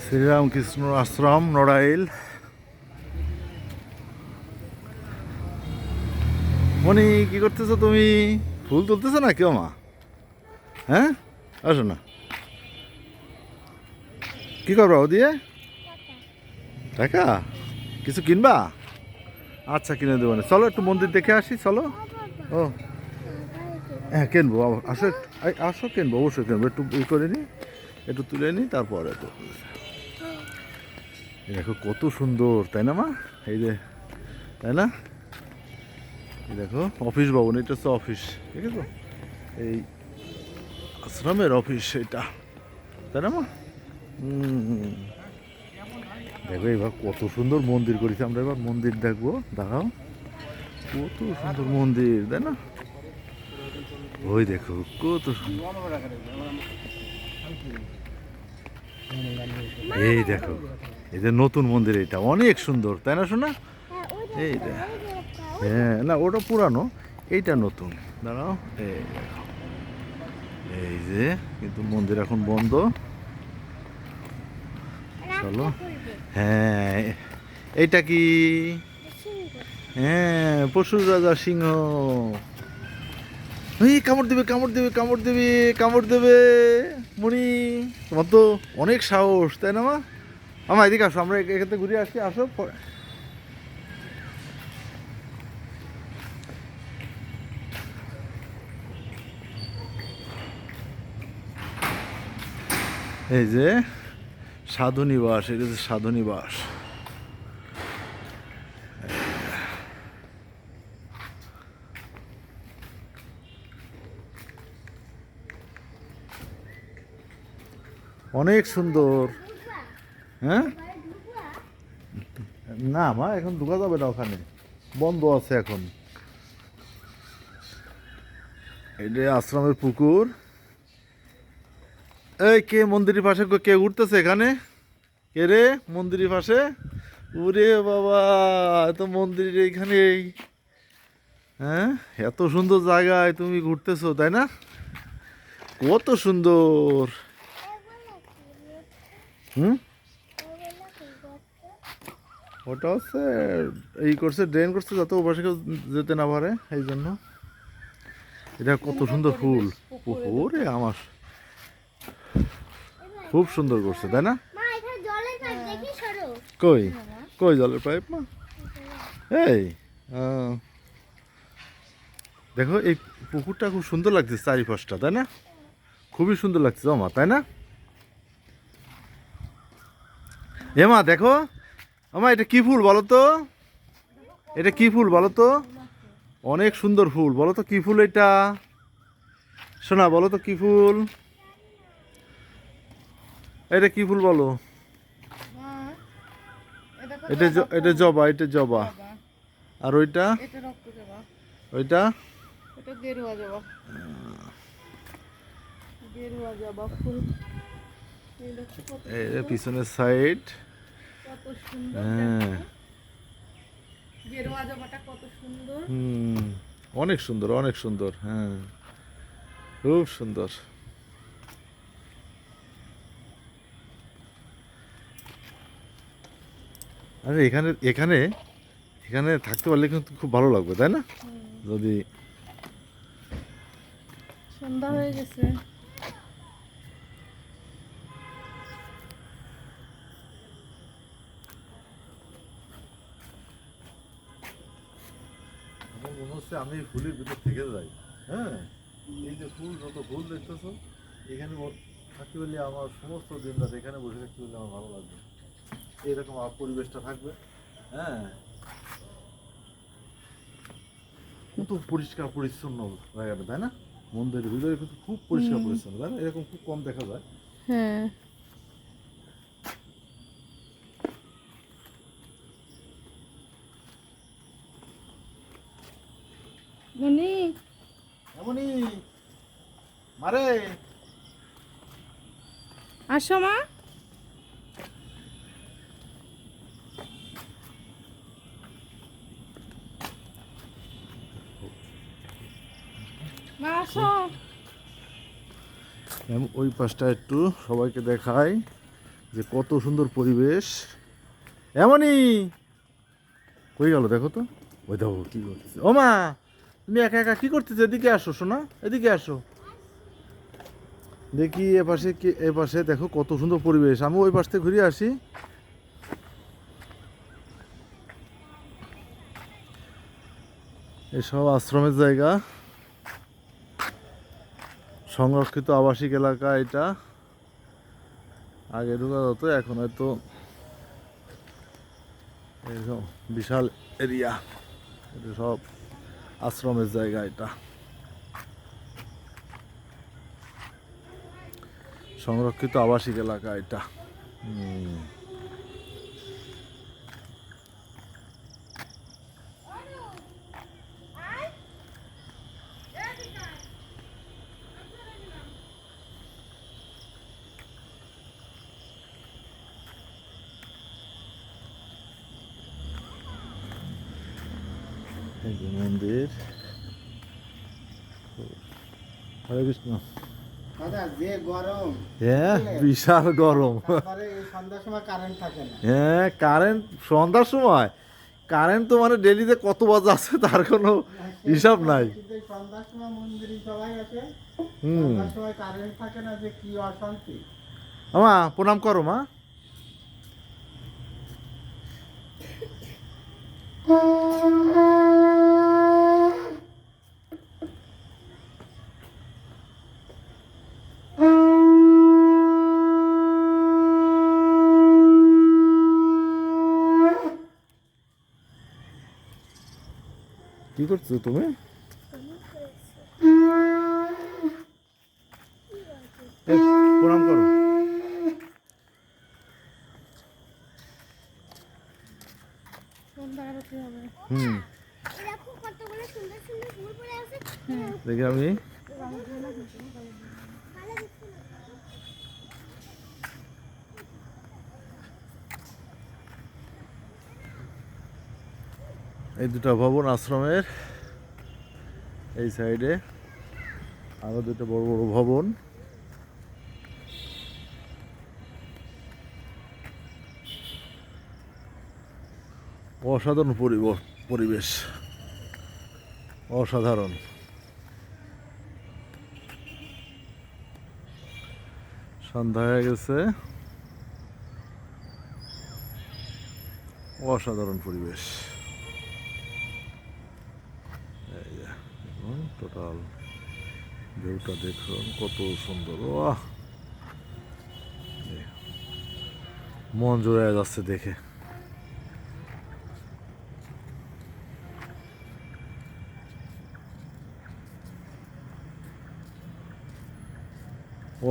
শ্রীরামকৃষ্ণ আশ্রম নড়াইল। মনি, কি করতেছো তুমি? ফুল তুলতেছো না কেউ মা? হ্যাঁ, আসো না। কি করবা ও দিয়ে? টাকা কিছু কিনবা? আচ্ছা, কিনে দেবো না। চলো একটু মন্দির দেখে আসি, চলো। ও হ্যাঁ, কিনবো। আসো আসো, কিনবো, অবশ্যই কিনবো। একটু করে নিই, একটু তুলে নিই, তারপরে তো দেখো কত সুন্দর, তাই না মা? এই যে, তাই না? এই দেখো অফিস ভবন, এটা হচ্ছে অফিস, ঠিক আছে? এই আশ্রমের অফিস এটা, তাই না মা? দেখো এবার কত সুন্দর মন্দির করেছি আমরা। এবার মন্দির দেখবো, দেখাও কত সুন্দর মন্দির, তাই না? ওই দেখো কত সুন্দর। এই দেখো, এই যে নতুন মন্দির, এটা অনেক সুন্দর, তাই না শোনা? এইটা, হ্যাঁ, না ওটা পুরানো, এইটা নতুন। দাঁড়াও, এই দেখো, এই যে, কিন্তু মন্দির এখন বন্ধ। চলো। হ্যাঁ, এইটা কি? হ্যাঁ, পশুর রাজা সিংহ। এই কামড় দেবে, কামড় দেবে, কামড় দেবে, কামড় দেবে। মণি, তোমার তো অনেক সাহস, তাই না মা? আমার এদিকে আসো, আমরা এখান থেকে ঘুরে আসি, আসো। এই যে সাধু নিবাস, এটা হচ্ছে সাধু নিবাস। অনেক সুন্দর। হ্যাঁ, না মা, এখন ঢোকা যাবে না, ওখানে বন্ধ আছে এখন। এটা আশ্রমের পুকুর। এই কে মন্দিরের পাশে, কে উঠতেছে এখানে? কে রে মন্দিরের পাশে? ওরে বাবা, এত মন্দিরের এইখানে, হ্যাঁ, এত সুন্দর জায়গায় তুমি ঘুরতেছো, তাই না? কত সুন্দর। হুম, ওটা হচ্ছে এই করছে, ড্রেন করছে, যাতে ওপাশে কেউ যেতে না পারে, এই জন্য। এটা কত সুন্দর ফুল, ওরে আমার, খুব সুন্দর করছে, তাই না? কই, কই জলের পাইপ মা? এই দেখো, এই পুকুরটা খুব সুন্দর লাগছে চারিপাশটা, তাই না? খুবই সুন্দর লাগছে মা, তাই না? এ মা দেখো, আমা এটা কি ফুল বলো তো? এটা কি ফুল বলো তো? অনেক সুন্দর ফুল, বলো তো কি ফুল এটা? শোনা, বলো তো কি ফুল? এটা কি ফুল বলো? এটা এটা জবা, এটা জবা। আর ওইটা? ওইটা পিছনের সাইড। হ্যাঁ, অনেক সুন্দর, অনেক সুন্দর, হ্যাঁ, খুব সুন্দর। আরে এখানে এখানে এখানে থাকতে পারলে কিন্তু খুব ভালো লাগবে, তাই না? যদি সন্ধ্যা হয়ে গেছে। আমার মনে হচ্ছে আমি ফুলের ভিতর থেকে যাই। হ্যাঁ, এই যে ফুল, যত ফুল দেখতেছো, এখানে থাকতে পারলে আমার সমস্ত দিন রাত এখানে বসে থাকতে পারলে আমার ভালো লাগবে। এইরকম আমার পরিবেশটা থাকবে। হ্যাঁ, কত পরিষ্কার পরিচ্ছন্ন জায়গাটা, তাই না? মন্দিরের ভিতরে কিন্তু খুব পরিষ্কার পরিচ্ছন্ন, তাই না? এরকম খুব কম দেখা যায়। হ্যাঁ, মনি এমনই মারে। আসো মা। মা আসো। ওই পাশটা একটু সবাইকে দেখাই, যে কত সুন্দর পরিবেশ। এমনই কই গেল দেখো তো, ওই দেখো কি করতেছে। ও মা, তুমি একা একা কি করতেছো? এদিকে আসো শোনা, এদিকে আসো। দেখি এপাশে কি, এপাশে দেখো কত সুন্দর পরিবেশ। আমি ওই পাশ থেকে ঘুরে আসি। এসব আশ্রমের জায়গা, সংরক্ষিত আবাসিক এলাকা এটা। আগে ঢোকা যেত, এখন হয়তো এরকম বিশাল এরিয়া। এটা সব আশ্রমের জায়গা এটা, সংরক্ষিত আবাসিক এলাকা এটা। এই যে মন্দির। হরে কৃষ্ণ। দাদা যে গরম, হ্যাঁ বিশাল গরম। তারপরে এই সন্ধ্যার সময় কারেন্ট থাকে না। হ্যাঁ কারেন্ট সন্ধ্যার সময়, কারেন্ট তো মানে ডেলিতে কত বাজে আছে তার কোনো হিসাব নাই। কিন্তু এই সন্ধ্যার সময় মন্দিরে সবাই আসে, হুম। সন্ধ্যার সময় কারেন্ট থাকে না, যে কি অশান্তি। আমা প্রণাম করো মা। কি করছো তুমি? এ, প্রণাম করো। সন্ধ্যা আরতি হবে। হুম, দেখো কতগুলো সুন্দর সুন্দর ফুল পড়ে আছে। দেখি আমি। ভালো দেখতে না। এই দুটা ভবন আশ্রমের, এই সাইডে আরো দুটো বড় বড় ভবন। অসাধারণ পরিবেশ, অসাধারণ। সন্ধ্যা হয়ে গেছে, অসাধারণ পরিবেশ। এই যে টোটাল ভিউটা দেখুন কত সুন্দর। বাহ, মন জুড়ে যাচ্ছে দেখে।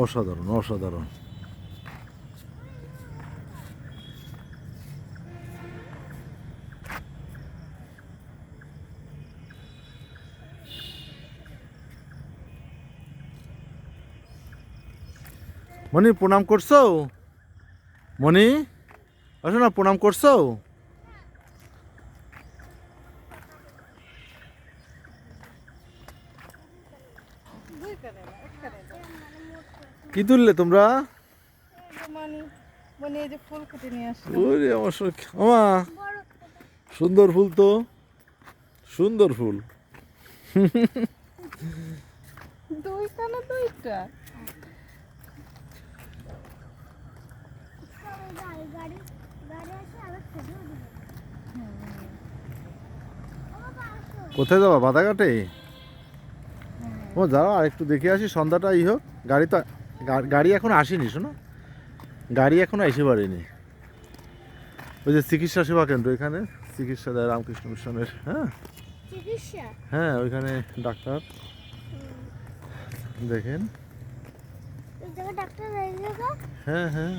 অসাধারণ অসাধারণ। মণি প্রণাম করছো? মণি আসো না, প্রণাম করছো? কি তুললে তোমরা? মানে মানে এই যে ফুল কেটে নিয়ে আসছে। ওরে আমার আমা, সুন্দর ফুল তো, সুন্দর ফুল। দুইটা না দুইটা? গাড়ি গাড়ি গাড়ি আসে আবার ছবি দিবে। ও বাবা আসো। কোথায় যাবা? বাধাঘাটে? ও যাও, আর একটু দেখে আসি, সন্ধ্যাটা ই হোক। গাড়ি তো গাড়ি এখন আসেনি, শোনো, গাড়ি এখনো এসে পারেনি। ওই যে চিকিৎসা সেবা কেন্দ্র, এখানে চিকিৎসা দেয় রামকৃষ্ণ মিশনের। হ্যাঁ চিকিৎসা। হ্যাঁ, ওইখানে ডাক্তার দেখেন। ওই জায়গায় ডাক্তার রয়েছে গো। হ্যাঁ হ্যাঁ।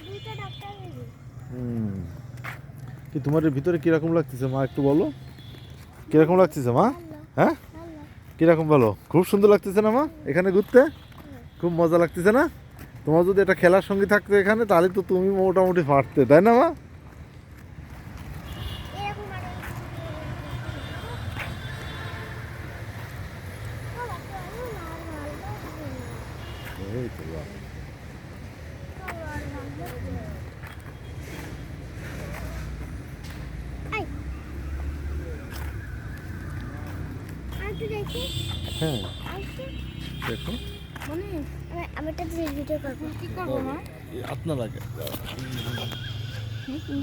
দুইটা ডাক্তার রয়েছে। হুম। কি তোমার এর ভিতরে কিরকম লাগতেছে মা, একটু বলো কিরকম লাগতেছে মা? হ্যাঁ ভালো। কিরকম বলো? খুব সুন্দর লাগতেছে না মা এখানে ঘুরতে? খুব মজা লাগতেছে না? তোমার যদি একটা খেলার সঙ্গী থাকতো এখানে, তাহলে তো তুমি মোটামুটি পারতে, তাই না মা? এরকম আরো বাবা তো আমি লাল লাল এই তো বাহ। লাল লাল আই আর তো দেখি হ্যাঁ আইছে দেখো মানে আমি একটা ভিডিও করব কি করবো মা? আপনার আগে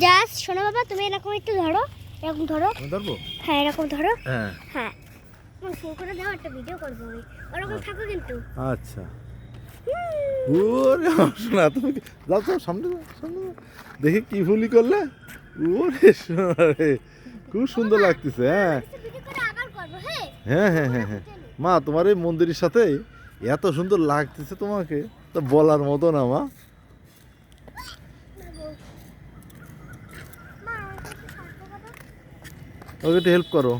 জাস্ট শোনো বাবা, তুমি এরকম একটু ধরো, এরকম ধরো। আমি ধরবো হ্যাঁ এরকম ধরো। হ্যাঁ হ্যাঁ আমার ফোন করে দাও, একটা ভিডিও করবো আমি। ওরকম থাকো কিন্তু। আচ্ছা ওরে শোনা তুমি যাও তো সামনে যাও, সামনে যাও। দেখি কি ভুলি করলে ওরে শোনা রে খুব সুন্দর লাগতেছে হ্যাঁ ভিডিও করে আবার করবো। হ্যাঁ হ্যাঁ হ্যাঁ হ্যাঁ হ্যাঁ মা তোমার এই মন্দিরের সাথে এত সুন্দর লাগতেছে তোমাকে তো বলার মতো না মা মা আমাকে একটু সাহায্য করো। ওকে একটু হেল্প করো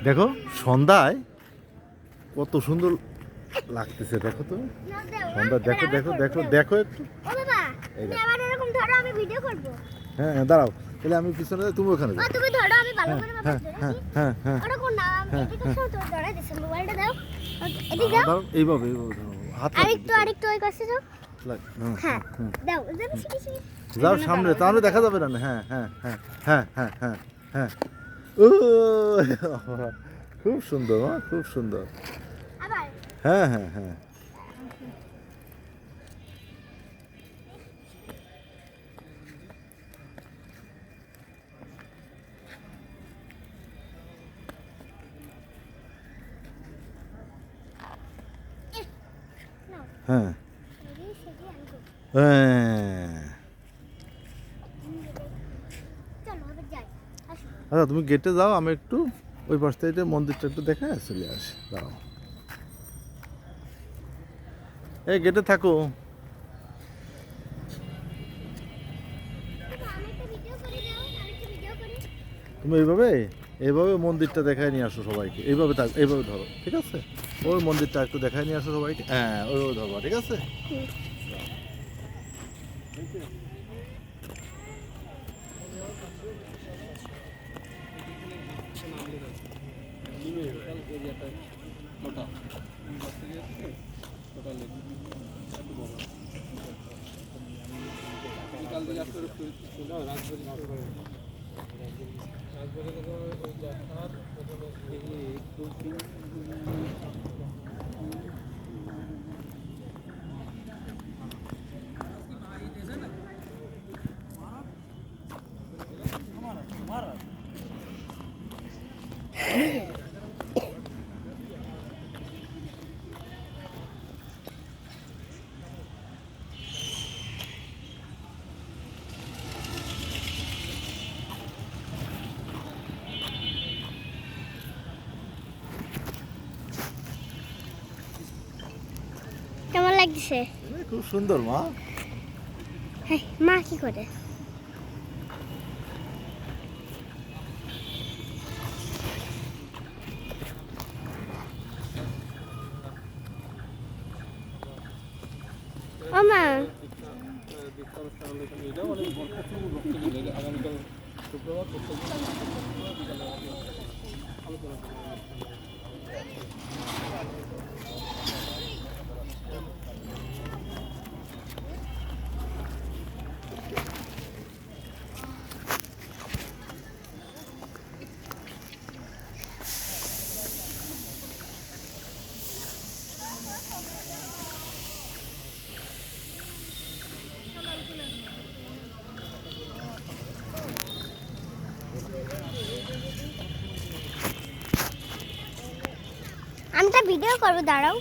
দেখো সন্ধ্যায় কত সুন্দর লাগতেছে দেখো তো না দাও, সন্ধ্যা এবার দেখো আবার দেখো করবো। দেখো দেখো একটু ও বাবা এই তুমি দেখো। আবার এরকম ধরো, আমি ভিডিও করবো। হ্যাঁ হ্যাঁ দাঁড়াও তাহলে আমি পিছনে যাই, তুমি ওখানে ও যাও তুমি ধরো, আমি ভালো করে বাবা হ্যাঁ হ্যাঁ ধরেছি। হ্যাঁ হ্যাঁ ওরকম না, হ্যাঁ, এদিকে এসো, তোর ধরাই দিছে, মোবাইলটা দাও। এদিকে দাও, দাঁড়াও এইভাবে এইভাবে ধরো হাত আরেকটু ওই কাছে যাও। হ্যাঁ দাও, যাবে শিখি শিখি। যাও সামনে তাহলে দেখা যাবে না হ্যাঁ হ্যাঁ হ্যাঁ হ্যাঁ হ্যাঁ হ্যাঁ হ্যাঁ ও খুব সুন্দর মা খুব সুন্দর আবার হ্যাঁ হ্যাঁ হ্যাঁ নাও, হ্যাঁ শিখি শিখি আমি করবো। হ্যাঁ চলো এবার যাই, আসো। আচ্ছা তুমি গেটে যাও আমি একটু ওই পাশ থেকে মন্দিরটা একটু দেখে চলে আসি দাঁড়াও এই গেটে থাকো আমি একটা ভিডিও করে দাও, আমি একটা ভিডিও করি। তুমি এইভাবে এইভাবে মন্দিরটা দেখায় নিয়ে আসো সবাইকে এইভাবে থাক এইভাবে ধরো ঠিক আছে ওই মন্দিরটা একটু দেখায় নিয়ে আসো সবাইকে হ্যাঁ ওইভাবে ধরবা ঠিক আছে কেমন লাগছে? খুব সুন্দর মা হ্যাঁ মা কি করে? ও মা আমি একটা ভিডিও করবো, দাঁড়াও।